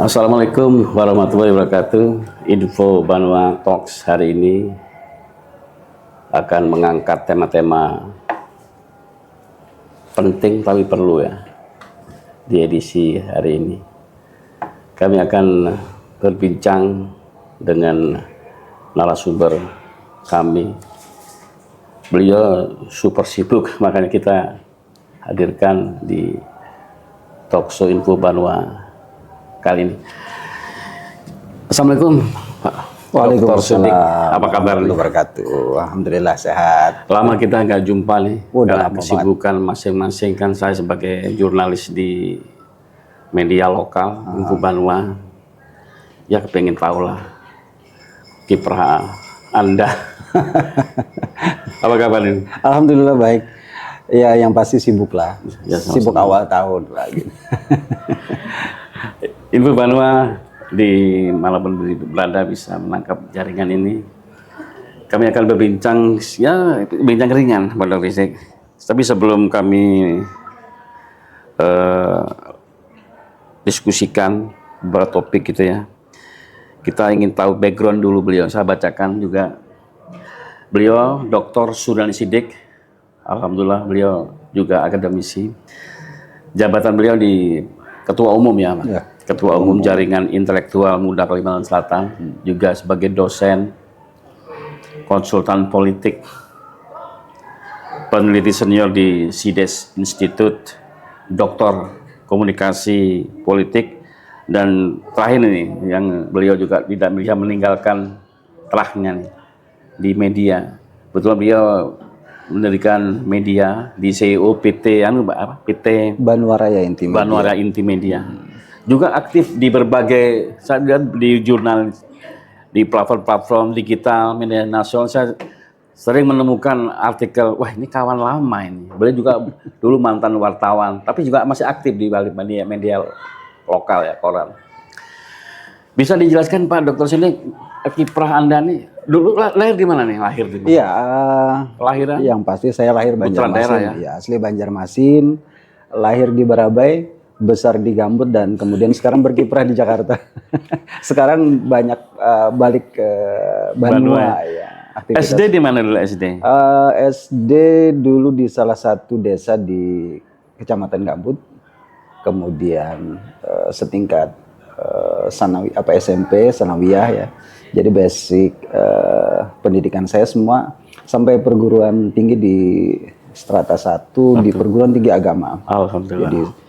Assalamualaikum warahmatullahi wabarakatuh. Info Banua Talks hari ini akan mengangkat tema-tema penting tapi perlu ya di edisi hari ini. Kami akan berbincang dengan narasumber kami. Beliau super sibuk, makanya kita hadirkan di Talkshow Info Banua kali ini. Assalamualaikum Pak. Waalaikumsalam. Apa kabar nih? Alhamdulillah sehat. Lama kita nggak jumpa nih. Udah karena kesibukan masing-masing, kan saya sebagai jurnalis di media lokal Info Banua, ya kepengen tahu lah kiprah Anda. Apa kabar nih? Alhamdulillah baik. Ya yang pasti sibuk lah. Ya, sibuk awal tahun lah gitu. Info Banua di manapun berada bisa menangkap jaringan ini. Kami akan berbincang, ya bincang ringan Pak Rizik. Tapi sebelum kami diskusikan beberapa topik gitu ya, kita ingin tahu background dulu beliau. Saya bacakan juga. Beliau Dr. Suriani Siddiq. Alhamdulillah beliau juga akademisi. Jabatan beliau di Ketua Umum ya, Pak. Ya. Ketua Umum Jaringan Intelektual Muda Kalimantan Selatan, juga sebagai dosen, konsultan politik, peneliti senior di SIDES Institute, doktor komunikasi politik, dan terakhir ini yang beliau juga tidak bisa meninggalkan terahnya nih, di media. Betul, beliau mendirikan media di CEO PT PT Banua Raya Inti Media. Banua Raya Inti Media. Juga aktif di berbagai, saya lihat di jurnal, di platform-platform digital, media nasional, saya sering menemukan artikel, wah ini kawan lama ini. Beliau juga dulu mantan wartawan, tapi juga masih aktif di balik media lokal ya, koran. Bisa dijelaskan Pak Dr. Sini, kiprah Anda nih, dulu lahir di mana nih? Lahir di mana? Iya, Lahiran? yang pasti saya lahir Banjarmasin, ya? Asli Banjarmasin, lahir di Barabai, besar di Gambut, dan kemudian sekarang berkiprah di Jakarta. Sekarang banyak balik ke Banua ya. Aktivitas. SD di mana dulu SD? SD dulu di salah satu desa di Kecamatan Gambut, kemudian setingkat SMP, sanawiyah ya. Jadi basic pendidikan saya semua sampai perguruan tinggi di strata 1 di perguruan tinggi agama. Alhamdulillah. Jadi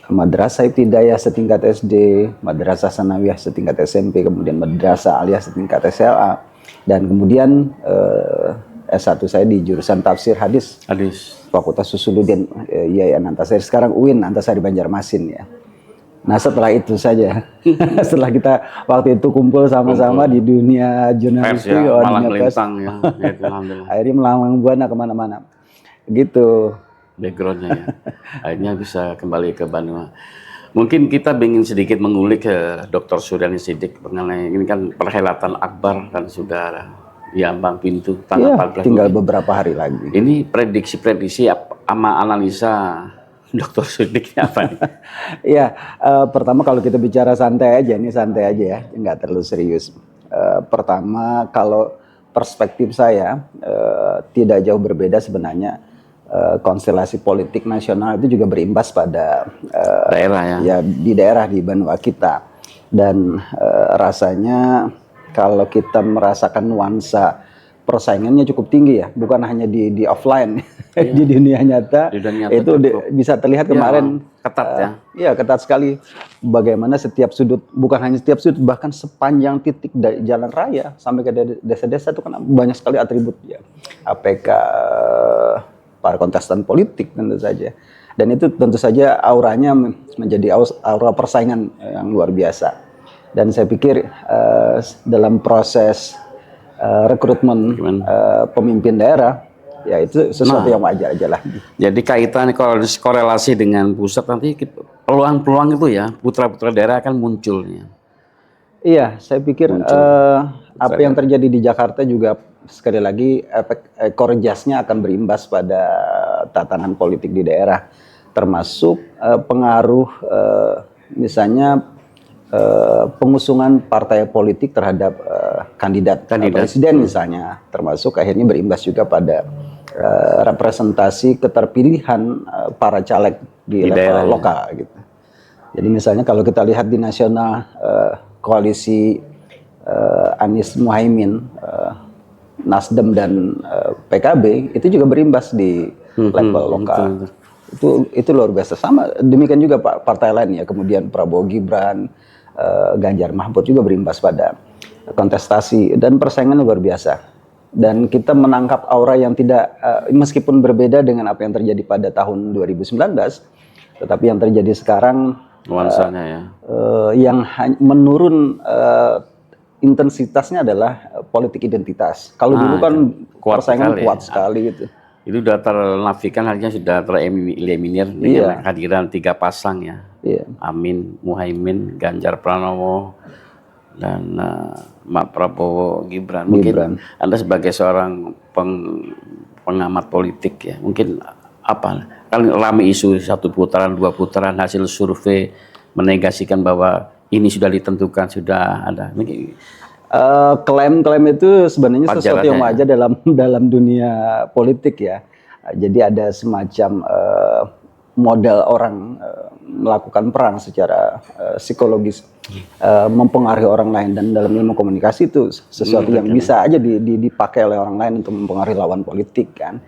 madrasah ibtidaiyah setingkat SD, madrasah sanawiyah setingkat SMP, kemudian madrasah aliyah setingkat SLA, dan kemudian S1 saya di jurusan tafsir hadis. Fakultas Usuluddin IAIN Antasari, sekarang UIN Antasari Banjarmasin ya. Nah setelah itu saja, setelah kita waktu itu kumpul sama-sama di dunia jurnalistik, ya, malang melintang ya, akhirnya melanglang buana kemana-mana, gitu. Backgroundnya ya, akhirnya bisa kembali ke Banua. Mungkin kita ingin sedikit mengulik ke Dr. Suriani Siddiq mengenai ini kan perhelatan Akbar kan sudah di ambang pintu tanggal 14. Tinggal beberapa hari lagi. Ini prediksi sama analisa Dr. Siddiq apa nih? Iya, pertama kalau kita bicara santai aja, ini santai aja ya, nggak terlalu serius. Pertama kalau perspektif saya tidak jauh berbeda sebenarnya. Konstelasi politik nasional itu juga berimbas pada daerah ya di daerah di Banua kita, dan rasanya kalau kita merasakan nuansa persaingannya cukup tinggi ya, bukan hanya di offline, iya. Di dunia nyata, itu bisa terlihat kemarin ketat ya. Iya ketat sekali. Bagaimana setiap sudut, bukan hanya setiap sudut, bahkan sepanjang titik jalan raya sampai ke desa-desa itu kan banyak sekali atribut ya, APK para kontestan politik tentu saja. Dan itu tentu saja auranya menjadi aura persaingan yang luar biasa. Dan saya pikir dalam proses rekrutmen pemimpin daerah, ya itu sesuatu yang wajar aja lah. Jadi kaitan korelasi dengan pusat, nanti peluang-peluang itu ya, putra-putra daerah akan munculnya. Iya, saya pikir apa yang terjadi di Jakarta juga sekali lagi efek ekor jasnya akan berimbas pada tatanan politik di daerah, termasuk pengaruh misalnya pengusungan partai politik terhadap kandidat presiden misalnya, termasuk akhirnya berimbas juga pada representasi keterpilihan para caleg di level lokal gitu. Jadi misalnya kalau kita lihat di nasional, koalisi Anies Muhaimin, Nasdem dan PKB itu juga berimbas di level lokal. Itu luar biasa. Sama demikian juga partai lain ya, kemudian Prabowo Gibran, Ganjar Mahfud juga berimbas pada kontestasi dan persaingan luar biasa. Dan kita menangkap aura yang tidak, meskipun berbeda dengan apa yang terjadi pada tahun 2019, tetapi yang terjadi sekarang nuansanya ya, yang menurun intensitasnya adalah politik identitas. Kalau dulu kan persaingan kuat sekali gitu. Itu sudah ternafikan, artinya sudah tereliminir dengan kehadiran 3 pasang ya. Amin, Muhaimin, Ganjar Pranowo, dan Prabowo Gibran. Mungkin Anda sebagai seorang pengamat politik ya, mungkin apa? Kan ramai isu 1 putaran, 2 putaran, hasil survei menegasikan bahwa ini sudah ditentukan, sudah ada. Klaim-klaim itu sebenarnya sesuatu yang wajar dalam dunia politik ya. Jadi ada semacam model orang melakukan perang secara psikologis, mempengaruhi orang lain, dan dalam ilmu komunikasi itu sesuatu yang bisa aja dipakai oleh orang lain untuk mempengaruhi lawan politik kan.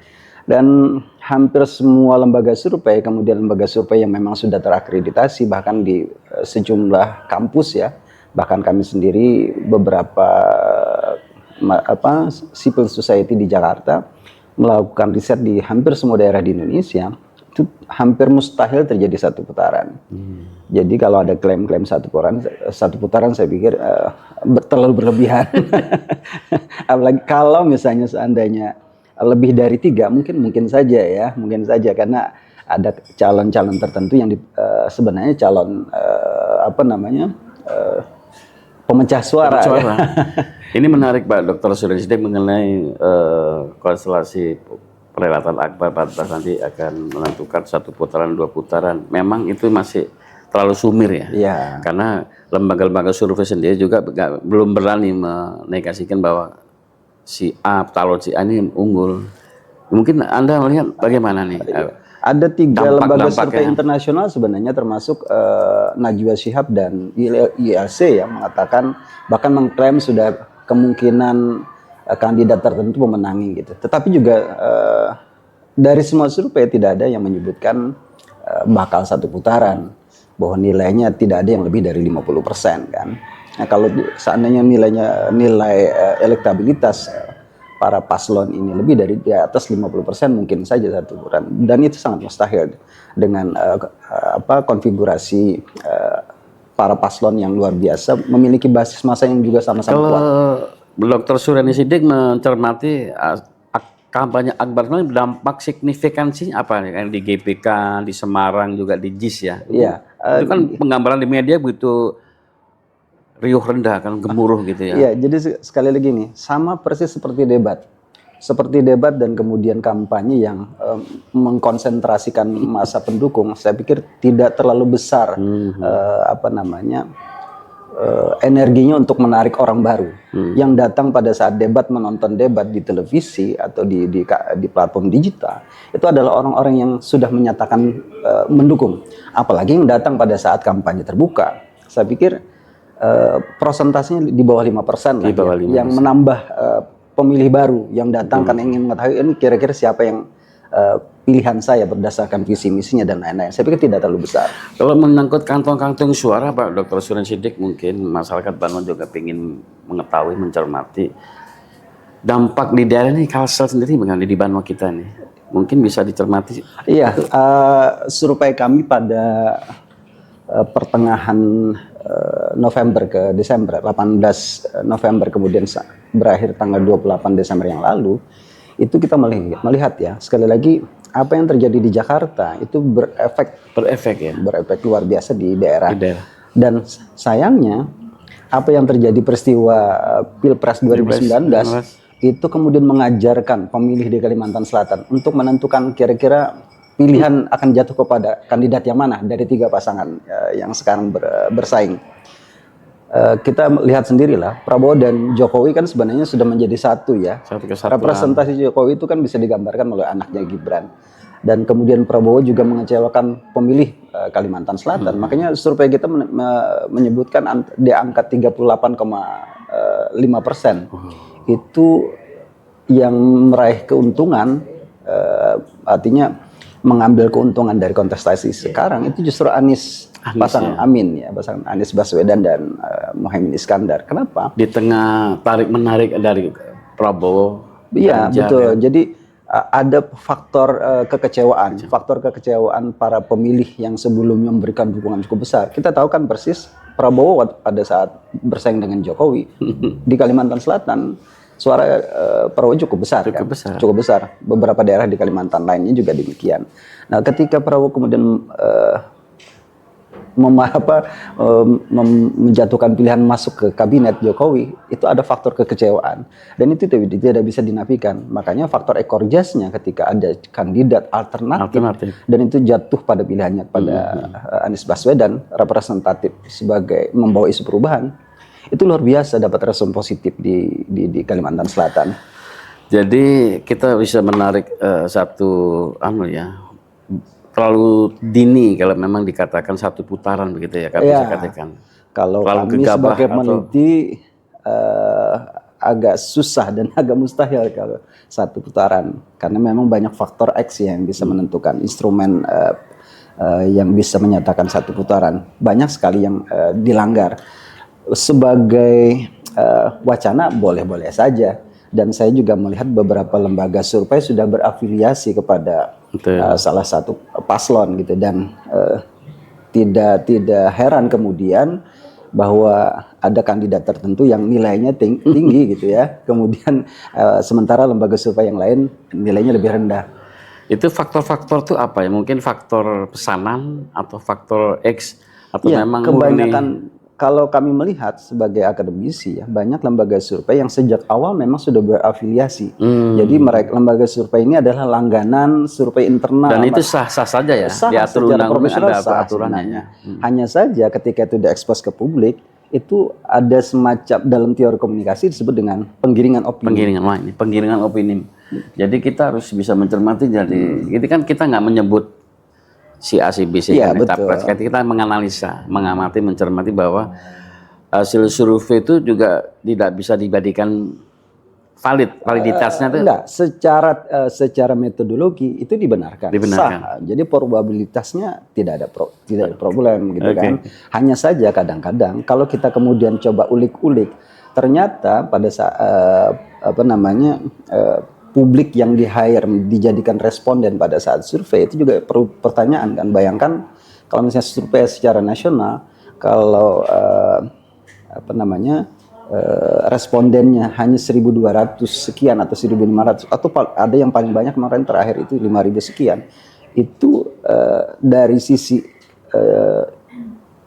Dan hampir semua lembaga survei, kemudian lembaga survei yang memang sudah terakreditasi bahkan di sejumlah kampus ya, bahkan kami sendiri beberapa civil society di Jakarta melakukan riset di hampir semua daerah di Indonesia, itu hampir mustahil terjadi 1 putaran. Jadi kalau ada klaim-klaim 1 putaran saya pikir terlalu berlebihan. Apalagi kalau misalnya seandainya lebih dari 3, mungkin saja ya, karena ada calon-calon tertentu yang sebenarnya calon pemecah suara. Ya. Ini menarik Pak Dr. Suryansyah Siddiq mengenai konstelasi perhelatan Akbar 14 nanti akan menentukan 1 putaran, 2 putaran. Memang itu masih terlalu sumir ya. Karena lembaga-lembaga survei sendiri juga belum berani menegasikan bahwa si A, calon si A ini unggul. Mungkin Anda melihat bagaimana nih? Ada 3 lembaga survei internasional sebenarnya, termasuk Najwa Shihab dan ILC yang mengatakan, bahkan mengklaim sudah kemungkinan kandidat tertentu memenangi gitu. Tetapi juga dari semua survei tidak ada yang menyebutkan bakal 1 putaran, bahwa nilainya tidak ada yang lebih dari 50% kan. Nah, kalau seandainya nilai elektabilitas para paslon ini lebih dari di atas 50%, mungkin saja 1 putaran, dan itu sangat mustahil dengan konfigurasi para paslon yang luar biasa, memiliki basis massa yang juga sama-sama kuat. Dr. Suryansyah Siddiq mencermati kampanye Akbar ini dampak signifikansinya apa nih? Di GBK, di Semarang, juga di JIS ya. Iya. Itu kan penggambaran di media begitu riuh rendah kan, gemuruh gitu ya. Iya, jadi sekali lagi nih, sama persis seperti debat. Seperti debat dan kemudian kampanye yang mengkonsentrasikan massa pendukung, saya pikir tidak terlalu besar energinya untuk menarik orang baru yang datang pada saat debat, menonton debat di televisi atau di platform digital. Itu adalah orang-orang yang sudah menyatakan mendukung. Apalagi yang datang pada saat kampanye terbuka. Saya pikir prosentasenya di bawah 5% lah, yang menambah pemilih baru yang datang karena ingin mengetahui ini kira-kira siapa yang pilihan saya berdasarkan visi misinya dan lain-lain. Saya pikir tidak terlalu besar. Kalau menyangkut kantong-kantong suara Pak Dr. Suryansyah Siddiq, mungkin masyarakat Bandung juga ingin mengetahui, mencermati dampak di daerah ini, Kalsel sendiri bagaimana di Bandung kita nih, mungkin bisa dicermati. Iya, survei kami pada pertengahan November ke Desember, 18 November kemudian berakhir tanggal 28 Desember yang lalu, itu kita melihat ya, sekali lagi apa yang terjadi di Jakarta itu berefek luar biasa di daerah. Dan sayangnya apa yang terjadi peristiwa Pilpres 2019 itu kemudian mengajarkan pemilih di Kalimantan Selatan untuk menentukan kira-kira pilihan akan jatuh kepada kandidat yang mana dari 3 pasangan yang sekarang bersaing. kita lihat sendirilah Prabowo dan Jokowi kan sebenarnya sudah menjadi satu ya. Satu kesatuan. Representasi Jokowi itu kan bisa digambarkan melalui anaknya Gibran. Dan kemudian Prabowo juga mengecewakan pemilih Kalimantan Selatan. Makanya survei kita menyebutkan di angka 38,5%. Itu yang meraih keuntungan, artinya mengambil keuntungan dari kontestasi sekarang itu justru Anies pasangan ya. Amin ya, pasangan Anies Baswedan dan Muhaimin Iskandar. Kenapa? Di tengah tarik menarik dari Prabowo. Iya Ganjar, betul. ya. Jadi ada faktor kekecewaan para pemilih yang sebelumnya memberikan dukungan cukup besar. Kita tahu kan persis Prabowo pada saat bersaing dengan Jokowi di Kalimantan Selatan suara Prabowo cukup besar. Cukup besar. Beberapa daerah di Kalimantan lainnya juga demikian. Nah, ketika Prabowo kemudian menjatuhkan pilihan masuk ke kabinet Jokowi, itu ada faktor kekecewaan dan itu tidak bisa dinafikan. Makanya faktor ekor jasnya ketika ada kandidat alternatif dan itu jatuh pada pilihannya pada Anies Baswedan representatif sebagai membawa isu perubahan, itu luar biasa dapat respon positif di Kalimantan Selatan. Jadi kita bisa menarik terlalu dini kalau memang dikatakan satu putaran begitu ya, bisa katakan. Kalau kami sebagai peneliti agak susah dan agak mustahil kalau satu putaran karena memang banyak faktor X yang bisa menentukan instrumen yang bisa menyatakan satu putaran. Banyak sekali yang dilanggar. Sebagai wacana boleh-boleh saja. Dan saya juga melihat beberapa lembaga survei sudah berafiliasi kepada salah satu paslon gitu dan tidak heran kemudian bahwa ada kandidat tertentu yang nilainya tinggi gitu ya. Kemudian sementara lembaga survei yang lain nilainya lebih rendah. Itu faktor-faktor tuh apa ya? Mungkin faktor pesanan atau faktor X atau ya, memang kebanyakan murni. Kalau kami melihat sebagai akademisi ya, banyak lembaga survei yang sejak awal memang sudah berafiliasi. Jadi lembaga survei ini adalah langganan survei internal. Dan itu sah-sah saja ya? Sah, diatur undang-undang ada aturannya. Hanya saja ketika itu diekspos ke publik, itu ada semacam dalam teori komunikasi disebut dengan penggiringan opini. Penggiringan opini. Jadi kita harus bisa mencermati. Jadi kan kita nggak menyebut si A, si B, si kita menganalisa, mengamati, mencermati bahwa hasil survei itu juga tidak bisa dibandingkan validitasnya itu. Enggak, secara metodologi itu dibenarkan. Sah. Jadi probabilitasnya tidak ada problem gitu kan. Hanya saja kadang-kadang kalau kita kemudian coba ulik-ulik, ternyata pada saat publik yang di-hire dijadikan responden pada saat survei itu juga perlu pertanyaan kan. Bayangkan kalau misalnya survei secara nasional, kalau respondennya hanya 1.200 sekian atau 1.500 atau ada yang paling banyak kemarin terakhir itu 5.000 sekian, itu dari sisi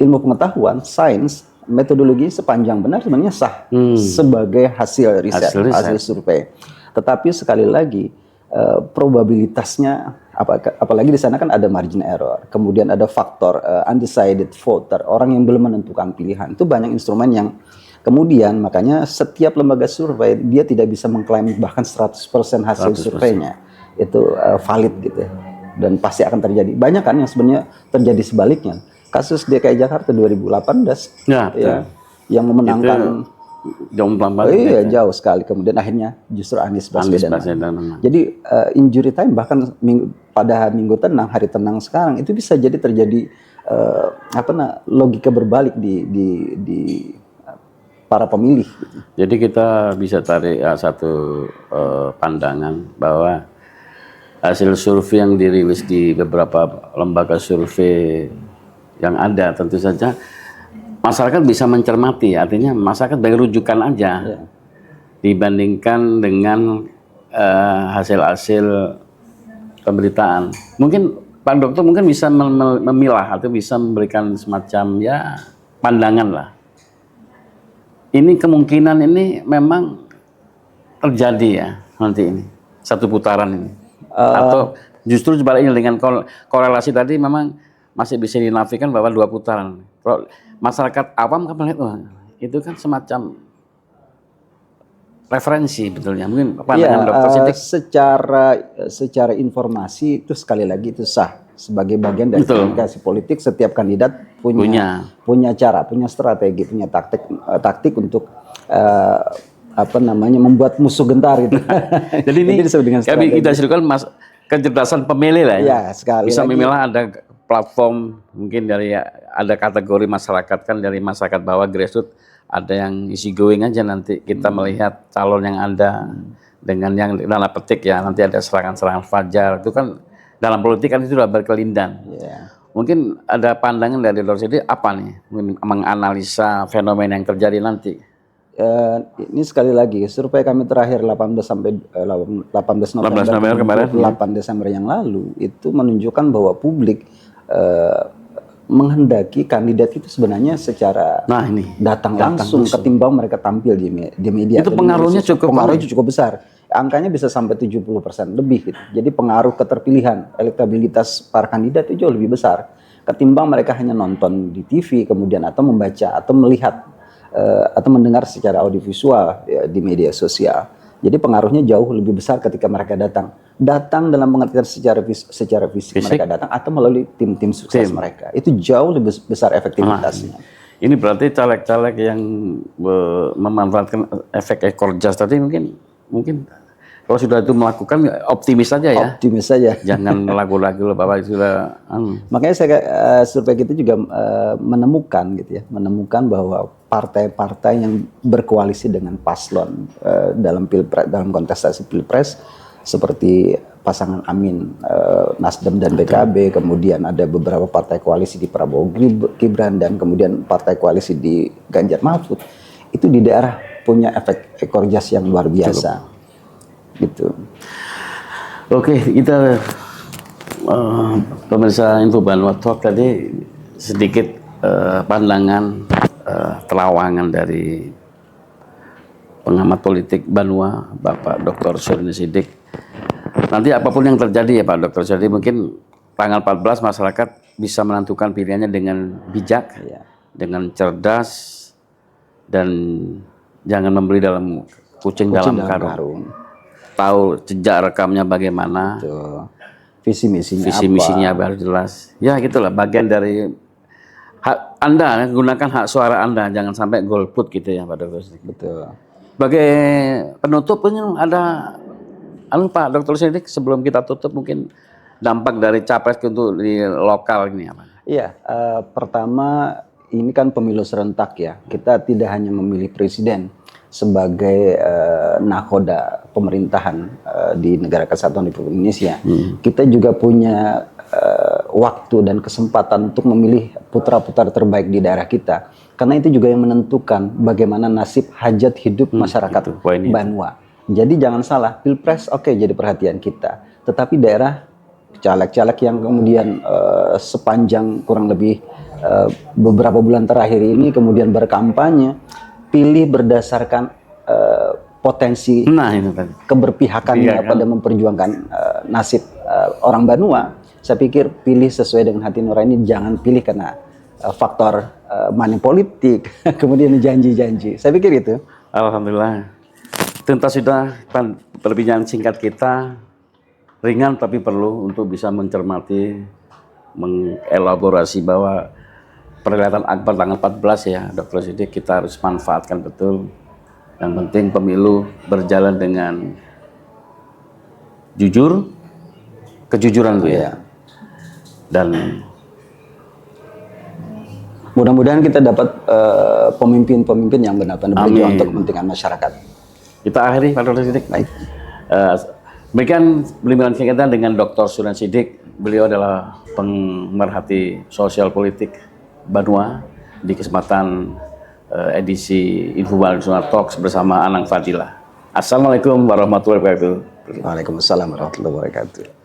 ilmu pengetahuan, sains, metodologi sepanjang benar sebenarnya sah sebagai hasil riset, hasil survei. Tetapi sekali lagi probabilitasnya, apalagi di sana kan ada margin error, kemudian ada faktor undecided voter, orang yang belum menentukan pilihan. Itu banyak instrumen yang kemudian makanya setiap lembaga survei dia tidak bisa mengklaim bahkan 100% hasil surveinya itu valid gitu. Dan pasti akan terjadi. Banyak kan yang sebenarnya terjadi sebaliknya. Kasus DKI Jakarta 2018 yang memenangkan jauh sekali, kemudian akhirnya justru Anies Baswedan. Jadi injury time bahkan pada minggu tenang, hari tenang sekarang itu bisa jadi terjadi logika berbalik di para pemilih. Jadi kita bisa tarik satu pandangan bahwa hasil survei yang dirilis di beberapa lembaga survei yang ada tentu saja masyarakat bisa mencermati, artinya masyarakat bagi rujukan aja dibandingkan dengan hasil-hasil pemberitaan. Mungkin Pak Dokter mungkin bisa memilah atau bisa memberikan semacam pandangan lah. Ini kemungkinan ini memang terjadi ya nanti ini satu putaran ini, atau justru sebaliknya dengan korelasi tadi memang masih bisa dinafikan bahwa 2 putaran. Kalau masyarakat awam kan melihat itu kan semacam referensi betulnya. Mungkin Ya, pandangan Dr. Siddiq. secara informasi itu sekali lagi itu sah sebagai bagian dari Betul. komunikasi politik. Setiap kandidat punya cara, punya strategi, punya taktik untuk membuat musuh gentar gitu. Jadi ini Itu disebut dengan strategi. kita sebutkan kecerdasan pemilih lah ya. Ya, sekali Bisa lagi. memilah, ada platform mungkin dari ada kategori masyarakat kan, dari masyarakat bawah grassroots, ada yang easy going aja, nanti kita melihat calon yang ada dengan yang dalam petik ya, nanti ada serangan-serangan fajar, itu kan dalam politik kan itu sudah berkelindan. Ya. Mungkin ada pandangan dari Dr. Siddiq apa nih menganalisa fenomena yang terjadi nanti? Ini sekali lagi survei kami terakhir 18 November kemarin, 8 Desember yang lalu itu menunjukkan bahwa publik menghendaki kandidat itu sebenarnya secara datang langsung ketimbang mereka tampil di media. Itu pengaruhnya cukup besar. Angkanya bisa sampai 70% lebih gitu. Jadi pengaruh keterpilihan, elektabilitas para kandidat itu jauh lebih besar ketimbang mereka hanya nonton di TV kemudian atau membaca atau melihat atau mendengar secara audiovisual ya, di media sosial. Jadi pengaruhnya jauh lebih besar ketika mereka datang dalam pengertian secara fisik mereka datang atau melalui tim sukses mereka. Itu jauh lebih besar efektivitasnya. Ini berarti caleg-caleg yang memanfaatkan efek ekor jas tadi mungkin kalau sudah itu melakukan optimis saja ya. Optimis saja. Jangan lagu-lagu Bapak sudah. Makanya survei kita juga menemukan bahwa partai-partai yang berkoalisi dengan paslon dalam kontestasi pilpres seperti pasangan Amin, Nasdem dan PKB, kemudian ada beberapa partai koalisi di Prabowo Gibran dan kemudian partai koalisi di Ganjar Mahfud, itu di daerah punya efek ekor jas yang luar biasa. Gitu. Oke, kita pemirsa Info Banua Talk tadi sedikit pandangan terawangan dari pengamat politik Banua, Bapak Dr. Suryani Siddiq. Nanti apapun yang terjadi ya Pak Dr. Siddiq, mungkin tanggal 14 masyarakat bisa menentukan pilihannya dengan bijak, dengan cerdas, dan jangan membeli dalam kucing dalam karung. Tahu jejak rekamnya bagaimana, visi misinya harus jelas. Ya gitulah, bagian dari hak Anda, gunakan hak suara Anda, jangan sampai golput gitu ya Pak Dr. Betul. Sebagai penutup ada Pak Dr. Siddiq, sebelum kita tutup mungkin dampak dari capres untuk di lokal ini apa? Iya, pertama ini kan pemilu serentak ya. Kita tidak hanya memilih presiden sebagai nakoda pemerintahan di negara kesatuan Republik Indonesia. Kita juga punya waktu dan kesempatan untuk memilih putra-putra terbaik di daerah kita. Karena itu juga yang menentukan bagaimana nasib hajat hidup masyarakat Banua. Jadi jangan salah, pilpres jadi perhatian kita. Tetapi daerah caleg-caleg yang kemudian sepanjang kurang lebih beberapa bulan terakhir ini kemudian berkampanye, pilih berdasarkan potensi keberpihakannya pada memperjuangkan nasib orang Banua. Saya pikir pilih sesuai dengan hati nurani, jangan pilih karena faktor money politik, kemudian janji-janji. Saya pikir itu. Alhamdulillah. Tuntas sudah perbincangan singkat kita, ringan tapi perlu untuk bisa mencermati, mengelaborasi bahwa perhelatan Akbar tanggal 14 ya Dr. Siddiq, kita harus manfaatkan betul. Yang penting pemilu berjalan dengan jujur, kejujuran tuh ya. Dan mudah-mudahan kita dapat pemimpin-pemimpin yang benar-benar berjuang untuk kepentingan masyarakat. Kita akhiri Pak Dr. Siddiq. Baik. Demikian perbincangan kita dengan Dr. Suryani Siddiq. Beliau adalah pemerhati sosial politik Banua di kesempatan edisi Info Banua Talks bersama Anang Fadilah. Assalamualaikum warahmatullahi wabarakatuh. Waalaikumsalam warahmatullahi wabarakatuh.